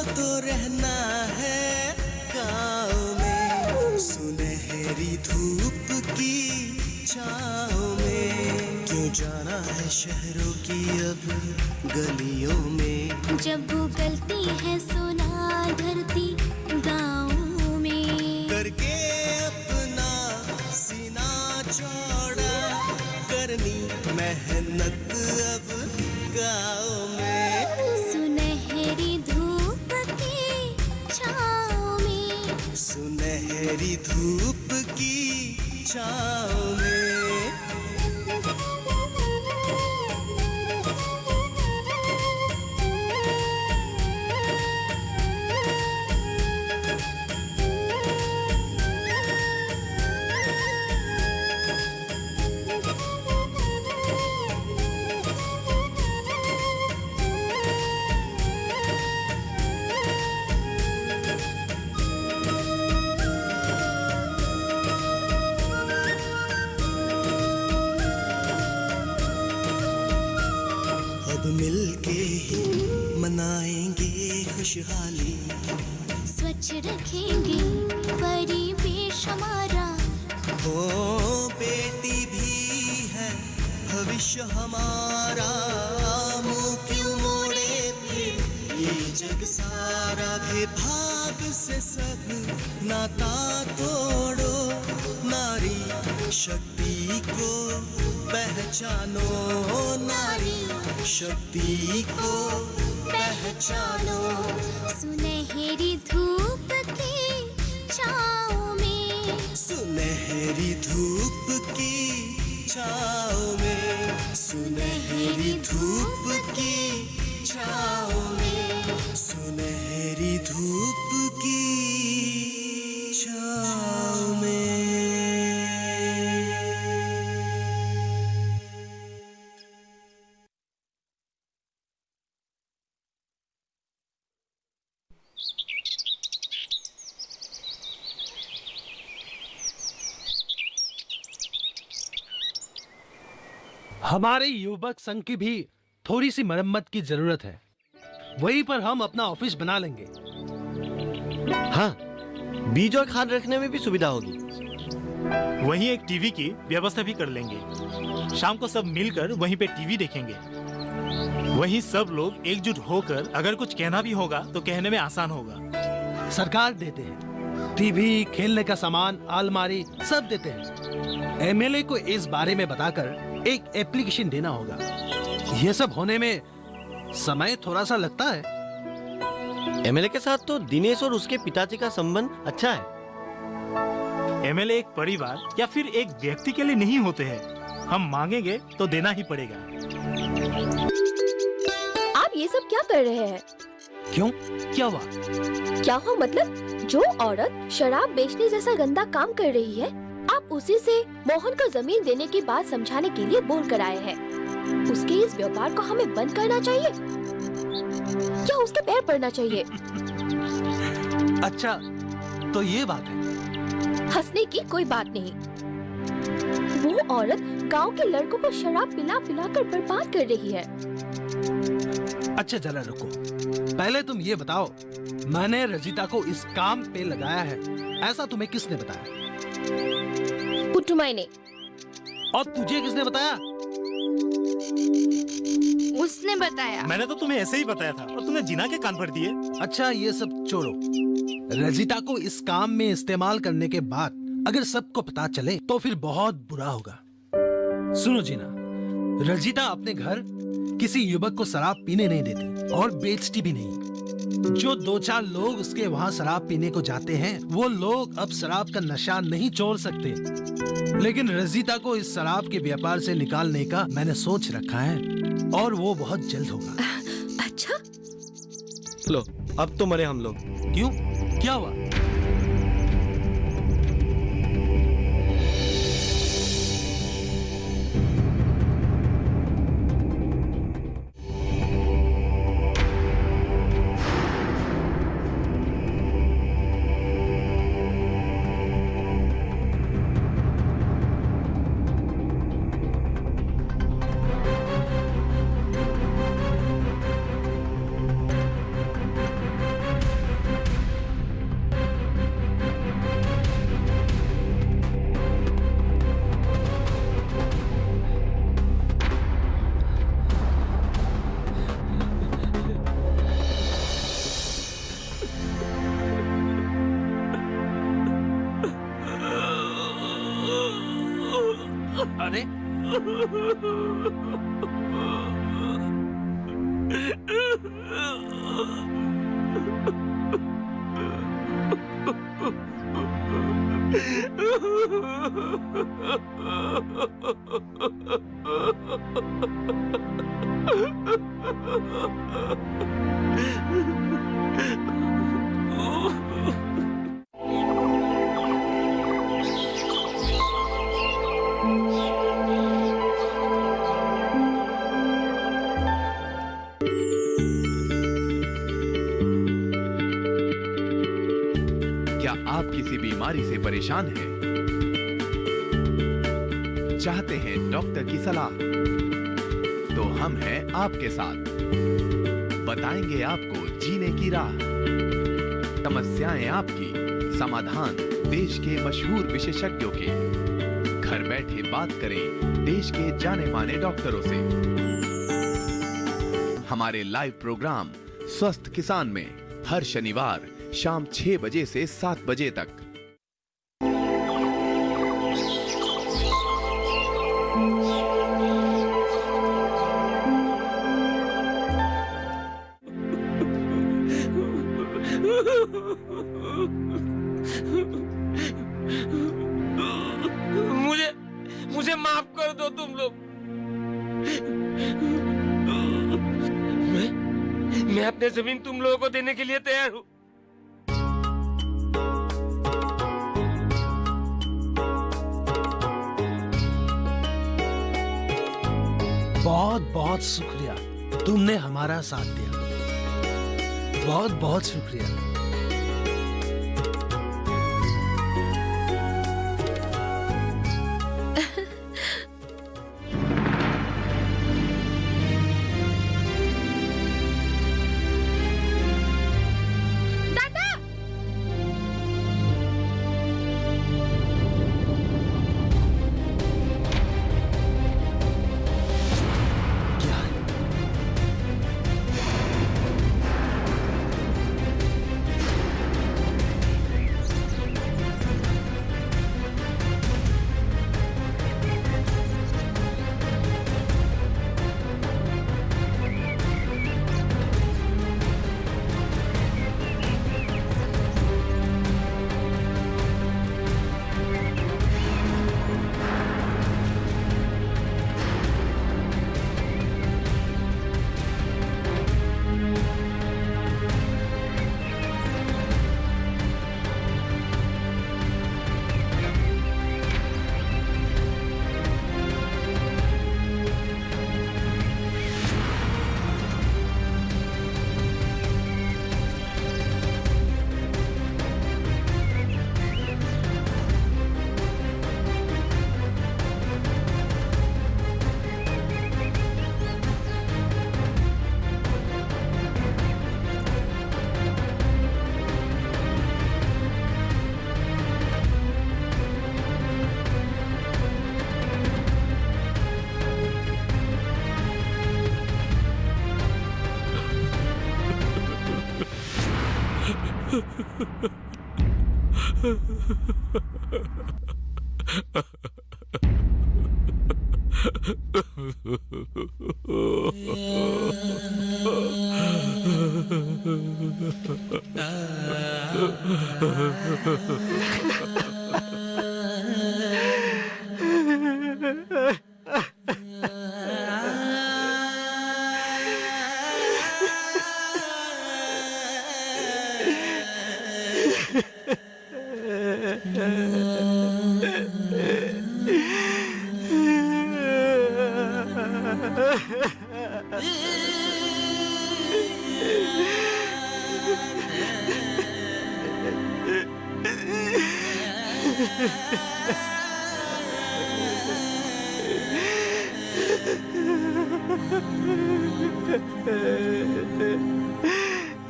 तो रहना है गाँव में, सुनहरी धूप की छाँव में। क्यों जाना है शहरों की अब गलियों में, जब उगलती है सोना धरती गाँव में। करके अपना सीना चौड़ा, करनी मेहनत अब गाँव में। सुनहरी धूप की छाँव में, सुनहरी धूप की छाँव में। अब मिलके ही मनाएंगे खुशहाली, स्वच्छ रखेंगे परिवेश हमारा। हो बेटी भी है भविष्य हमारा, मुँह क्यों मोड़े फिर ये जग सारा। भेदभाव से सब नाता तोड़ो, नारी शक्ति को पहचानो, नारी शक्ति को पहचानो। सुनहरी धूप की छाँव में, सुनहरी धूप की छाँव में, सुनहरी धूप की छाँव में, सुनहरी धूप की छाँव में। हमारे युवक संघ की भी थोड़ी सी मरम्मत की जरूरत है, वहीं पर हम अपना ऑफिस बना लेंगे। हाँ, बीज और खाद रखने में भी सुविधा होगी। वहीं एक टीवी की व्यवस्था भी कर लेंगे। शाम को सब मिलकर वहीं पे टीवी देखेंगे। वहीं सब लोग एकजुट होकर अगर कुछ कहना भी होगा तो कहने में आसान होगा। सरकार देते हैं, टीवी, खेलने का सामान, अलमारी सब देते हैं। एमएलए को इस बारे में बताकर एक एप्लीकेशन देना होगा। ये सब होने में समय थोड़ा सा लगता है। एमएलए के साथ तो दिनेश और उसके पिताजी का संबंध अच्छा है। एमएलए एक परिवार या फिर एक व्यक्ति के लिए नहीं होते हैं। हम मांगेंगे तो देना ही पड़ेगा। आप ये सब क्या कर रहे हैं? क्यों, क्या हुआ? क्या हो मतलब, जो औरत शराब बेचने जैसा गंदा काम कर रही है, आप उसी से मोहन को जमीन देने की बात समझाने के लिए बोल कर आए हैं। उसके इस व्यापार को हमें बंद करना चाहिए या उसके पैर पड़ना चाहिए? अच्छा, तो ये बात है। हंसने की कोई बात नहीं। वो औरत गांव के लड़कों को शराब पिला पिला कर बर्बाद कर रही है। अच्छा जरा रुको, पहले तुम ये बताओ, मैंने रजिता को इस काम पे लगाया है, ऐसा तुम्हें किसने बताया? पुट्टुमाई ने। और तुझे किसने बताया? उसने बताया। मैंने तो तुम्हें ऐसे ही बताया था और तुमने जिना के कान भर दिए। अच्छा ये सब छोड़ो, रजिता को इस काम में इस्तेमाल करने के बाद अगर सबको पता चले तो फिर बहुत बुरा होगा। सुनो जीना, रजिता अपने घर किसी युवक को शराब पीने नहीं देती और बेचती भी नहीं। जो 2-4 लोग उसके वहाँ शराब पीने को जाते हैं, वो लोग अब शराब का नशा नहीं छोड़ सकते। लेकिन रजिता को इस शराब के व्यापार से निकालने का मैंने सोच रखा है और वो बहुत जल्द होगा। अच्छा, लो अब तो मरे हम लोग। क्यों, क्या हुआ? रे? क्या आप किसी बीमारी से परेशान हैं? चाहते हैं डॉक्टर की सलाह? तो हम हैं आपके साथ। बताएंगे आपको जीने की राह। समस्याएं आपकी, समाधान देश के मशहूर विशेषज्ञों के। घर बैठे बात करें देश के जाने माने डॉक्टरों से। हमारे लाइव प्रोग्राम स्वस्थ किसान में हर शनिवार शाम 6 बजे से 7 बजे तक। मुझे माफ कर दो तुम लोग। मैं अपनी जमीन तुम लोगों को देने के लिए तैयार हूं। बहुत बहुत शुक्रिया, तुमने हमारा साथ दिया। बहुत बहुत शुक्रिया।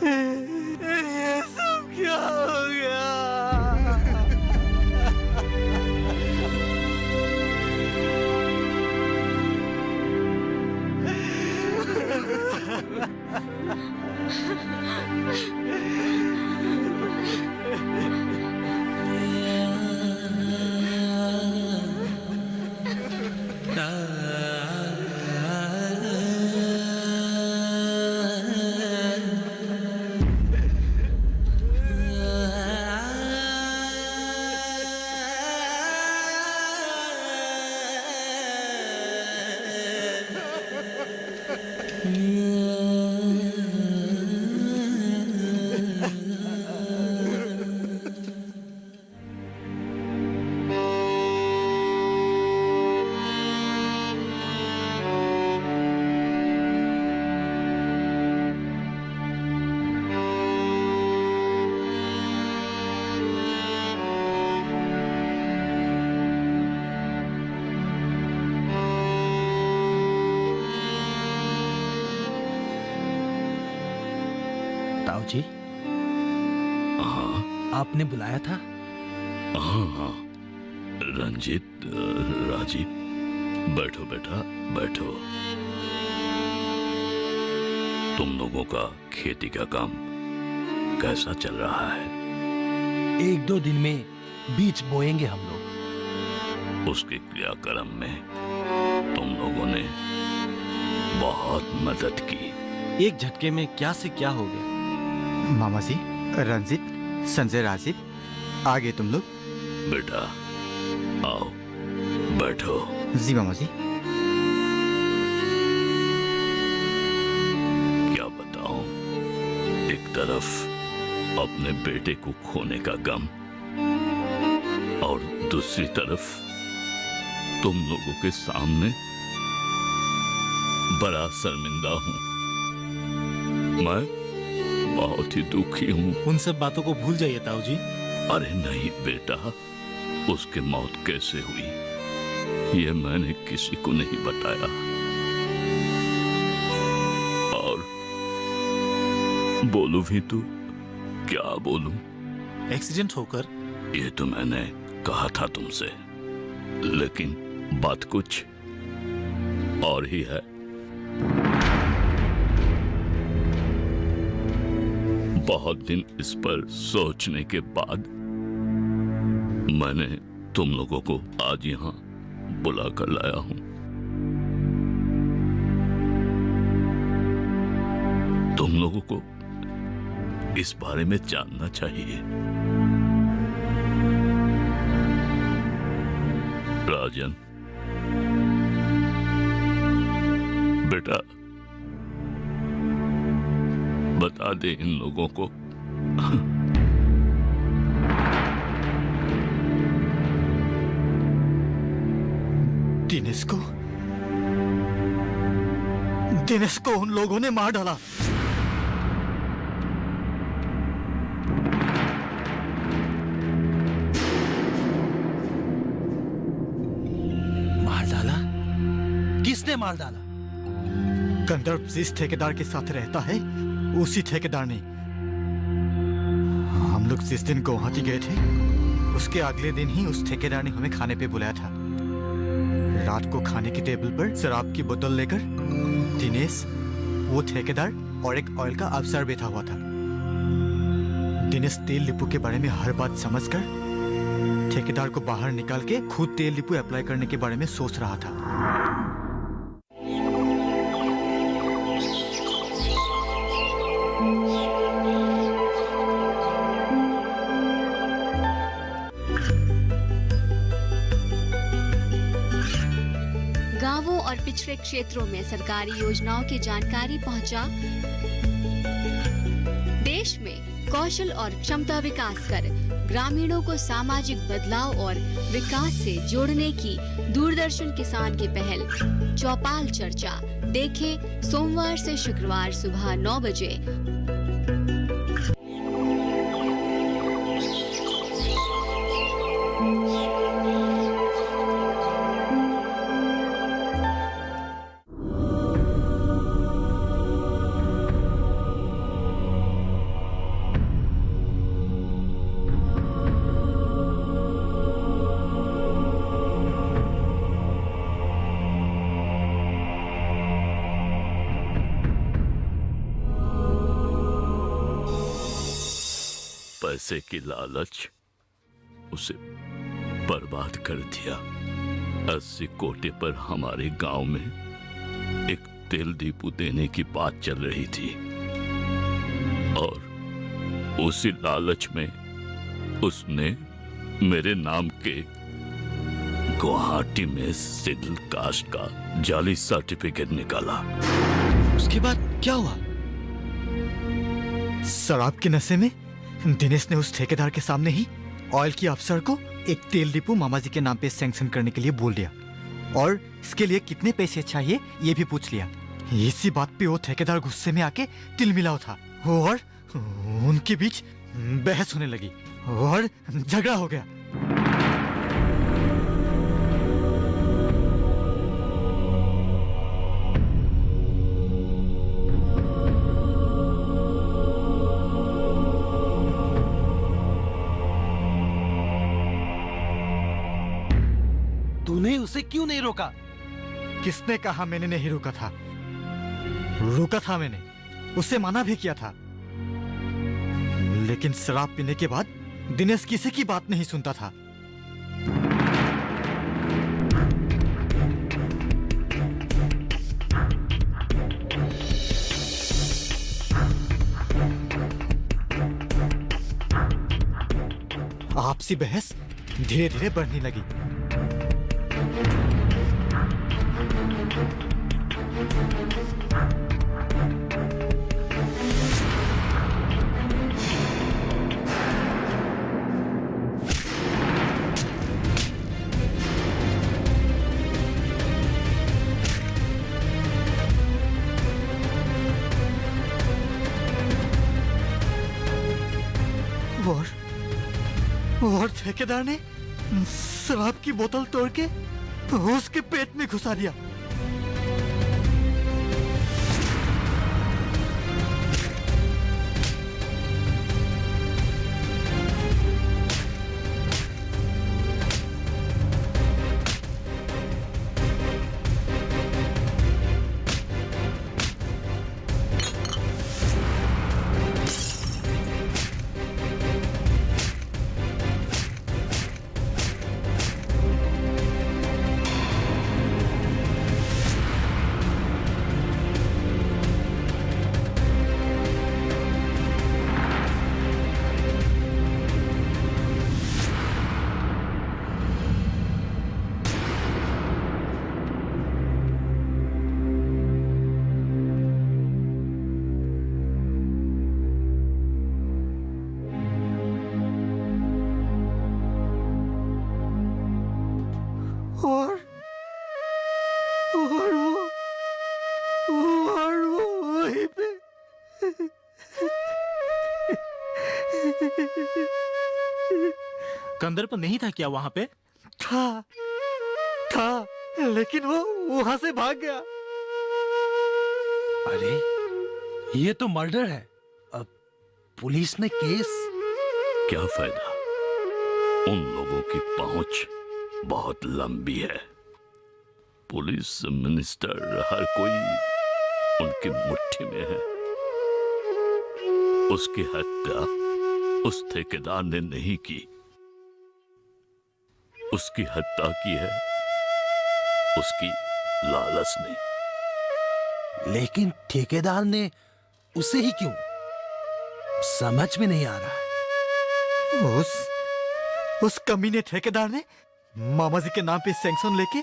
ये सब क्या हो गया? जी, हाँ आपने बुलाया था? हाँ हाँ रंजीत, राजीव, बैठो बेटा बैठो। तुम लोगों का खेती का काम कैसा चल रहा है? 1-2 दिन में बीज बोएंगे हम लोग। उसके क्रियाक्रम में तुम लोगों ने बहुत मदद की। एक झटके में क्या से क्या हो गया। मामा जी, रंजीत, संजय, राजीव, आ गए तुम लोग? बेटा आओ बैठो। जी मामा जी। क्या बताऊं, एक तरफ अपने बेटे को खोने का गम और दूसरी तरफ तुम लोगों के सामने बड़ा शर्मिंदा हूं। मैं बहुत ही दुखी हूं। उन सब बातों को भूल जाइए ताऊ जी। अरे नहीं बेटा, उसकी मौत कैसे हुई ये मैंने किसी को नहीं बताया। और बोलूं भी तो क्या बोलूं? एक्सीडेंट होकर? ये तो मैंने कहा था तुमसे, लेकिन बात कुछ और ही है। बहुत दिन इस पर सोचने के बाद मैंने तुम लोगों को आज यहां बुला कर लाया हूं। तुम लोगों को इस बारे में जानना चाहिए। राजन बेटा, बता दे इन लोगों को। दिनेश को उन लोगों ने मार डाला। मार डाला? किसने मार डाला? गंधर्व जिस ठेकेदार के साथ रहता है उसी ठेकेदार ने। हम लोग जिस दिन गुवाहाटी गए थे उसके अगले दिन ही उस ठेकेदार ने हमें खाने पे बुलाया था। रात को खाने की टेबल पर शराब की बोतल लेकर दिनेश, वो ठेकेदार और एक ऑयल का अफसर बैठा हुआ था। दिनेश तेल डिपो के बारे में हर बात समझकर ठेकेदार को बाहर निकाल के खुद तेल डिपो अप्लाई करने के बारे में सोच रहा था। गांवों और पिछड़े क्षेत्रों में सरकारी योजनाओं की जानकारी पहुंचा। देश में कौशल और क्षमता विकास कर ग्रामीणों को सामाजिक बदलाव और विकास से जोड़ने की दूरदर्शन किसान की पहल चौपाल चर्चा देखें सोमवार से शुक्रवार सुबह 9 बजे। पैसे की लालच उसे बर्बाद कर दिया। 80 कोटे पर हमारे गांव में एक तेल डिपो देने की बात चल रही थी और उसी लालच में उसने मेरे नाम के गुवाहाटी में सिविल कास्ट का जाली सर्टिफिकेट निकाला। उसके बाद क्या हुआ? शराब के नशे में दिनेश ने उस ठेकेदार के सामने ही ऑयल की अफसर को एक तेल डिपो मामा जी के नाम पे सैंक्शन करने के लिए बोल दिया और इसके लिए कितने पैसे चाहिए ये भी पूछ लिया। इसी बात पे वो ठेकेदार गुस्से में आके तिलमिलाव था और उनके बीच बहस होने लगी और झगड़ा हो गया। क्यों नहीं रोका? किसने कहा मैंने नहीं रोका था? रोका था मैंने, उससे मना भी किया था। लेकिन शराब पीने के बाद दिनेश किसी की बात नहीं सुनता था। आपसी बहस धीरे धीरे बढ़ने लगी। और ठेकेदार ने शराब की बोतल तोड़ के उसके पेट में घुसा दिया। और वो वहीं पे कंदर्प नहीं था क्या वहां पे? था, लेकिन वो वहां से भाग गया। अरे ये तो मर्डर है। अब पुलिस ने केस। क्या फायदा, उन लोगों की पहुंच बहुत लंबी है। पुलिस, मिनिस्टर, हर कोई उनकी मुट्ठी में है। उसकी हत्या उस ठेकेदार ने नहीं की, उसकी हत्या की है उसकी लालच ने। लेकिन ठेकेदार ने उसे ही क्यों, समझ में नहीं आ रहा। उस कमीने ठेकेदार ने मामा जी के नाम पे सैंक्शन लेके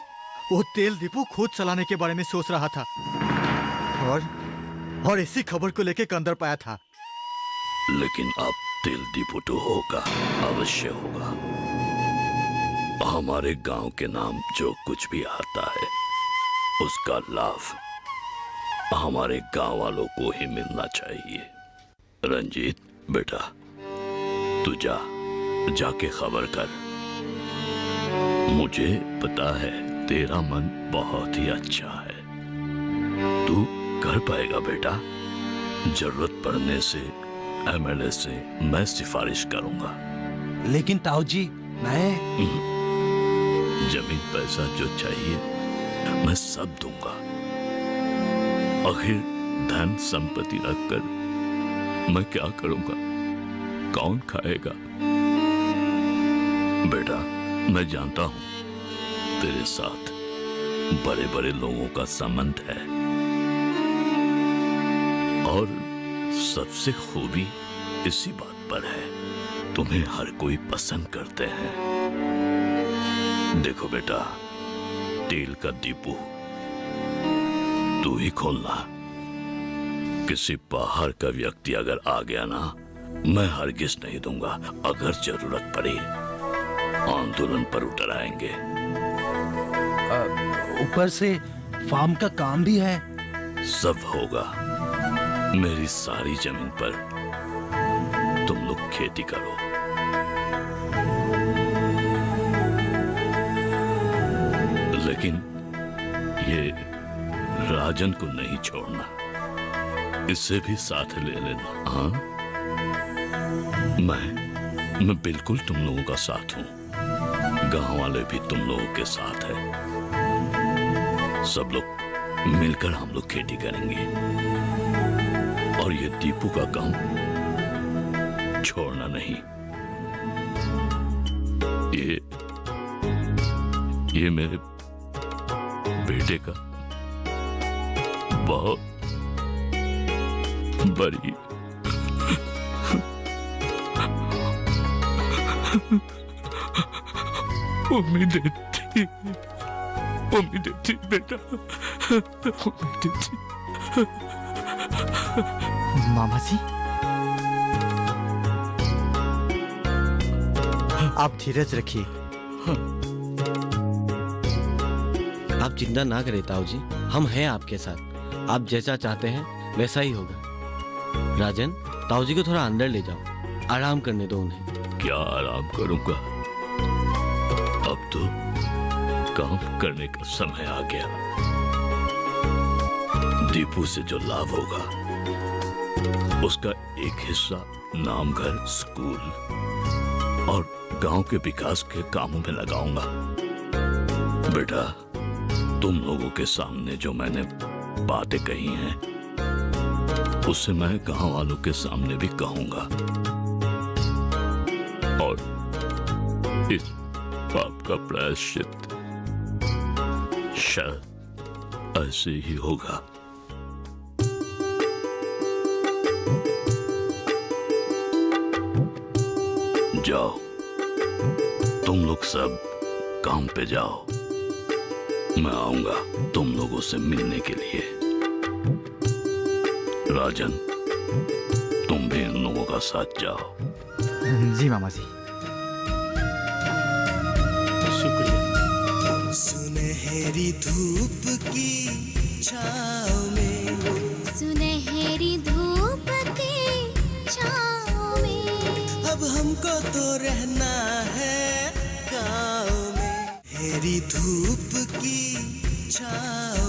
वो तेल डिपो खुद चलाने के बारे में सोच रहा था और इसी खबर को लेके कंदर्प आया था। लेकिन अब तेल डिपो तो होगा, अवश्य होगा। हमारे गांव के नाम जो कुछ भी आता है उसका लाभ हमारे गांव वालों को ही मिलना चाहिए। रंजीत बेटा, तू जाके खबर कर। मुझे पता है तेरा मन बहुत ही अच्छा है, तू कर पाएगा बेटा। जरूरत पड़ने से एमएलए से मैं सिफारिश करूंगा। लेकिन ताऊ जी, मैं जमीन पैसा जो चाहिए मैं सब दूंगा। आखिर धन संपत्ति रखकर मैं क्या करूंगा, कौन खाएगा? बेटा, मैं जानता हूं तेरे साथ बड़े बड़े लोगों का संबंध है और सबसे खूबी इसी बात पर है, तुम्हें हर कोई पसंद करते हैं। देखो बेटा, तेल का डिपो तू ही खोलना। किसी बाहर का व्यक्ति अगर आ गया ना, मैं हरगिज नहीं दूंगा। अगर जरूरत पड़ी आंदोलन पर उतर आएंगे। ऊपर से फार्म का काम भी है। सब होगा। मेरी सारी जमीन पर तुम लोग खेती करो। लेकिन ये राजन को नहीं छोड़ना, इसे भी साथ ले लेना। हाँ, मैं बिल्कुल तुम लोगों का साथ हूं। गांव वाले भी तुम लोगों के साथ हैं। सब लोग मिलकर हम लोग खेती करेंगे और ये दीपू का काम छोड़ना नहीं। ये मेरे बेटे का बहुत बड़ी उम्मीदें थी बेटा, उम्मीदें थी। मामा जी, आप धीरज रखिए। आप चिंता ना करें ताऊ जी, हम हैं आपके साथ। आप जैसा चाहते हैं वैसा ही होगा। राजन, ताऊ जी को थोड़ा अंदर ले जाओ, आराम करने दो उन्हें। क्या आराम करूंगा, अब तो काम करने का समय आ गया। दीपू से जो लाभ होगा उसका एक हिस्सा नामघर, स्कूल और गांव के विकास के कामों में लगाऊंगा। बेटा, तुम लोगों के सामने जो मैंने बातें कही हैं उससे मैं गांव वालों के सामने भी कहूंगा और इस पाप का प्रायश्चित शायद ऐसे ही होगा। जाओ, तुम लोग सब काम पे जाओ, मैं आऊंगा तुम लोगों से मिलने के लिए। राजन, तुम भी इन लोगों का साथ जाओ। जी मामा जी। शुक्रिया। सुनहरी धूप की छाँव में, सुनहरी धूप की छाँव में, अब हमको तो रहना है गाँव में। सुनहरी धूप की छाँव